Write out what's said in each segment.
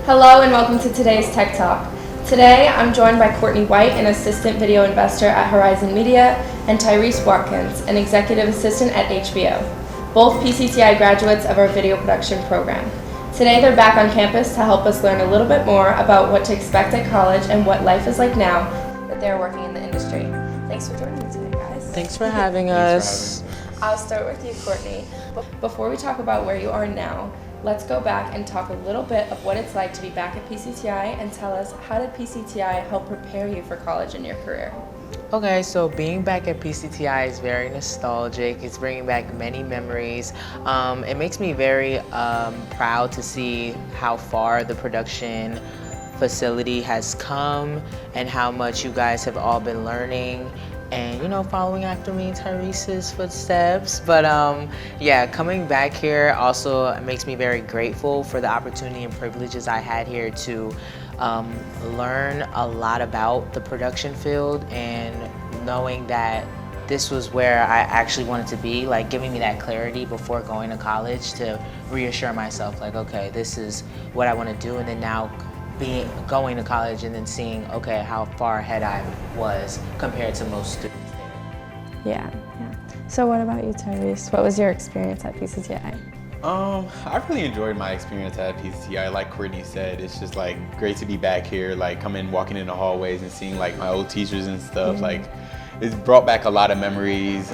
Hello and welcome to today's Tech Talk. Today I'm joined by Courtney Whyte, an assistant video investor at Horizon Media, and Tyrese Watkins, an executive assistant at HBO, both PCTI graduates of our video production program. Today they're back on campus to help us learn a little bit more about what to expect at college and what life is like now that they're working in the industry. Thanks for joining me today, guys. Thanks for having us. I'll start with you, Courtney. Before we talk about where you are now, let's go back and talk a little bit of what it's like to be back at PCTI and tell us, how did PCTI help prepare you for college and your career? Okay, so being back at PCTI is very nostalgic. It's bringing back many memories. It makes me very proud to see how far the production facility has come and how much you guys have all been learning and, you know, following after me in Tyrese's footsteps. But yeah, coming back here also makes me very grateful for the opportunity and privileges I had here to learn a lot about the production field, and knowing that this was where I actually wanted to be, like giving me that clarity before going to college to reassure myself, like, okay, this is what I want to do. And then now going to college and then seeing, okay, how far ahead I was compared to most students there. Yeah. So what about you, Tyrese? What was your experience at PCTI? I really enjoyed my experience at PCTI. Like Courtney said, it's just like great to be back here, like walking in the hallways and seeing like my old teachers and stuff. Like, it's brought back a lot of memories.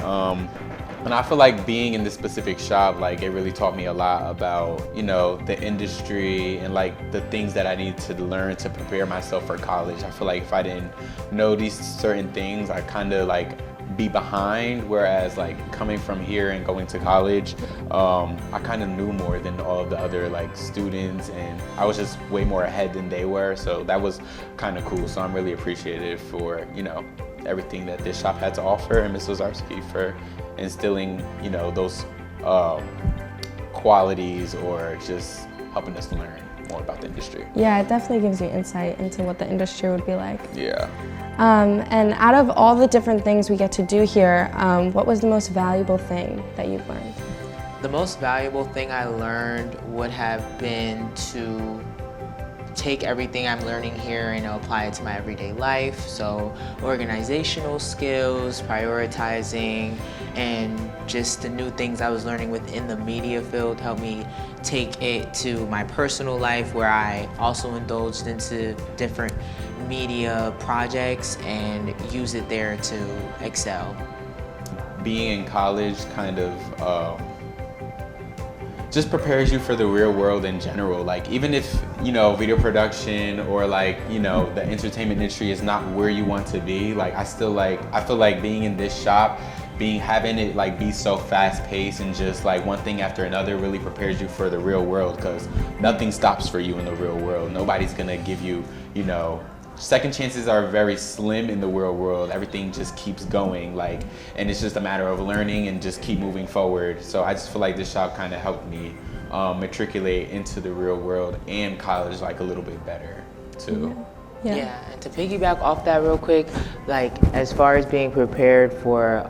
And I feel like being in this specific shop, like, it really taught me a lot about, you know, the industry and like the things that I need to learn to prepare myself for college. I feel like if I didn't know these certain things, I kind of like be behind, whereas like coming from here and going to college, I kind of knew more than all of the other like students, and I was just way more ahead than they were, so that was kind of cool. So I'm really appreciative for, you know, everything that this shop had to offer, and Ms. Lazarski for instilling, you know, those qualities, or just helping us learn more about the industry. Yeah, it definitely gives you insight into what the industry would be like. Yeah. And out of all the different things we get to do here, what was the most valuable thing that you've learned? The most valuable thing I learned would have been to take everything I'm learning here and apply it to my everyday life. So organizational skills, prioritizing, and just the new things I was learning within the media field helped me take it to my personal life, where I also indulged into different media projects and use it there to excel. Being in college kind of just prepares you for the real world in general. Like, even if, you know, video production or like, you know, the entertainment industry is not where you want to be, like, I feel like being in this shop, having it like be so fast paced and just like one thing after another really prepares you for the real world, because nothing stops for you in the real world. Nobody's gonna give you, you know, second chances are very slim in the real world. Everything just keeps going, like, and it's just a matter of learning and just keep moving forward. So I just feel like this shop kind of helped me matriculate into the real world and college like a little bit better too. Yeah, and to piggyback off that real quick, like as far as being prepared for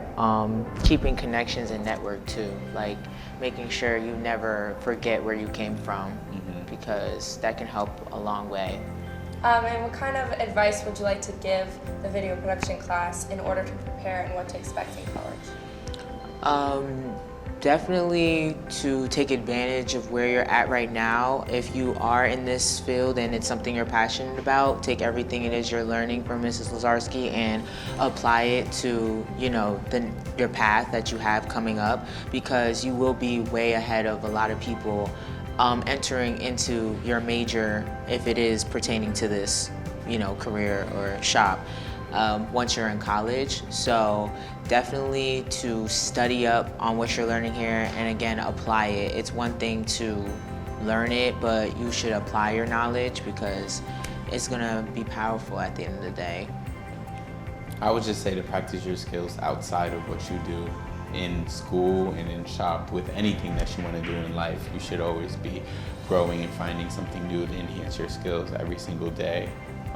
keeping connections and network too, like making sure you never forget where you came from, because that can help a long way. And what kind of advice would you like to give the video production class in order to prepare and what to expect in college? Definitely to take advantage of where you're at right now. If you are in this field and it's something you're passionate about, take everything it is you're learning from Mrs. Lazarski and apply it to, you know, your path that you have coming up, because you will be way ahead of a lot of people entering into your major, if it is pertaining to this, you know, career or shop, once you're in college. So definitely to study up on what you're learning here and again apply it. It's one thing to learn it, but you should apply your knowledge, because it's gonna be powerful at the end of the day. I would just say to practice your skills outside of what you do in school and in shop. With anything that you want to do in life, you should always be growing and finding something new to enhance your skills every single day.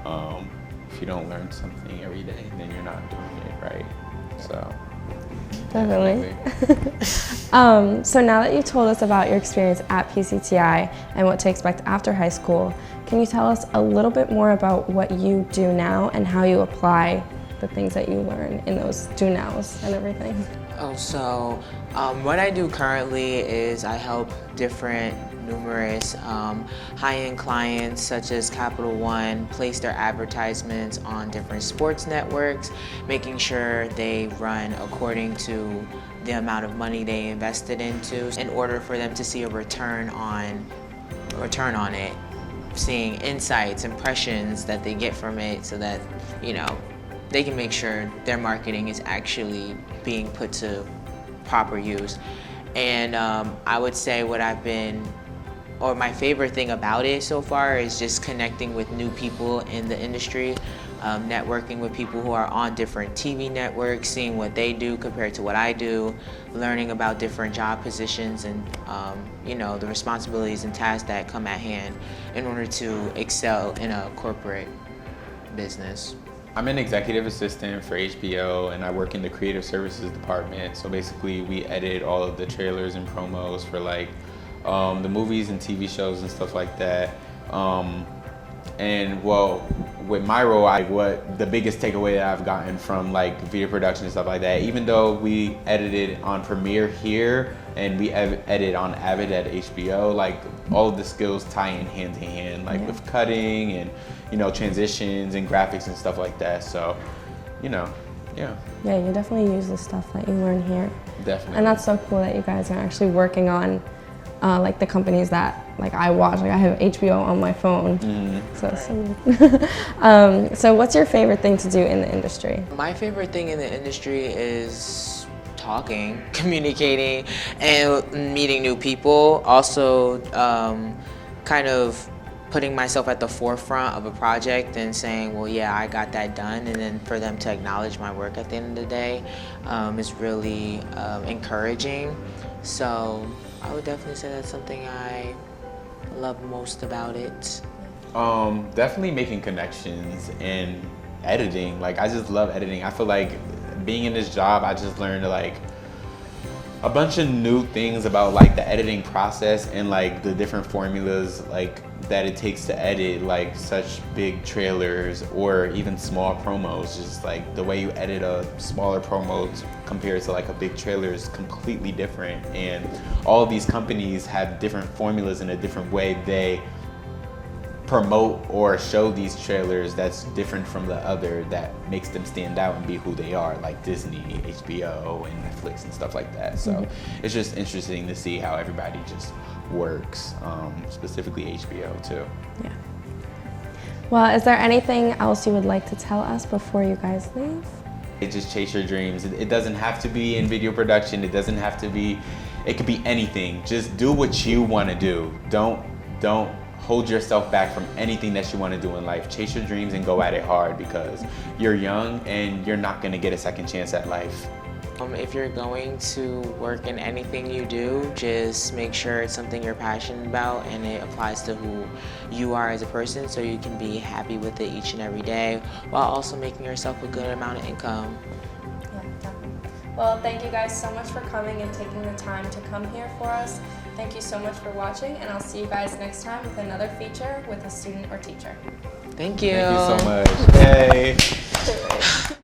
If you don't learn something every day, then you're not doing it right. So Definitely. So now that you've told us about your experience at PCTI and what to expect after high school, Can you tell us a little bit more about what you do now and how you apply the things that you learn in those do nows and everything? What I do currently is I help numerous high-end clients such as Capital One place their advertisements on different sports networks, making sure they run according to the amount of money they invested into in order for them to see a return on it, seeing insights, impressions that they get from it so that, they can make sure their marketing is actually being put to proper use. And I would say my favorite thing about it so far is just connecting with new people in the industry, networking with people who are on different TV networks, seeing what they do compared to what I do, learning about different job positions and the responsibilities and tasks that come at hand in order to excel in a corporate business. I'm an executive assistant for HBO and I work in the creative services department. So basically we edit all of the trailers and promos for the movies and TV shows and stuff like that. And with my role, what the biggest takeaway that I've gotten from video production and stuff like that, even though we edited on Premiere here and we edit on Avid at HBO, all of the skills tie in hand to hand, with cutting and transitions and graphics and stuff like that. So, yeah. Yeah, you definitely use the stuff that you learn here. Definitely. And that's so cool that you guys are actually working on the companies that I watch. I have HBO on my phone. So what's your favorite thing to do in the industry? My favorite thing in the industry is talking, communicating, and meeting new people. Also, kind of putting myself at the forefront of a project and saying, well, yeah, I got that done, and then for them to acknowledge my work at the end of the day is really encouraging. So I would definitely say that's something I love most about it. Definitely making connections and editing. I just love editing. I feel like being in this job, I just learned a bunch of new things about the editing process and the different formulas that it takes to edit such big trailers or even small promos. Just the way you edit a smaller promo compared to a big trailer is completely different, and all of these companies have different formulas and a different way they promote or show these trailers that's different from the other, that makes them stand out and be who they are, like Disney, HBO, and Netflix and stuff like that. So it's just interesting to see how everybody just works, specifically HBO too. Yeah. Well, is there anything else you would like to tell us before you guys leave? Just chase your dreams. It doesn't have to be in video production. It doesn't have to be, it could be anything. Just do what you want to do. Don't hold yourself back from anything that you want to do in life. Chase your dreams and go at it hard, because you're young and you're not going to get a second chance at life. If you're going to work in anything you do, just make sure it's something you're passionate about and it applies to who you are as a person, so you can be happy with it each and every day while also making yourself a good amount of income. Yeah, definitely. Well, thank you guys so much for coming and taking the time to come here for us. Thank you so much for watching, and I'll see you guys next time with another feature with a student or teacher. Thank you. Thank you so much. Hey.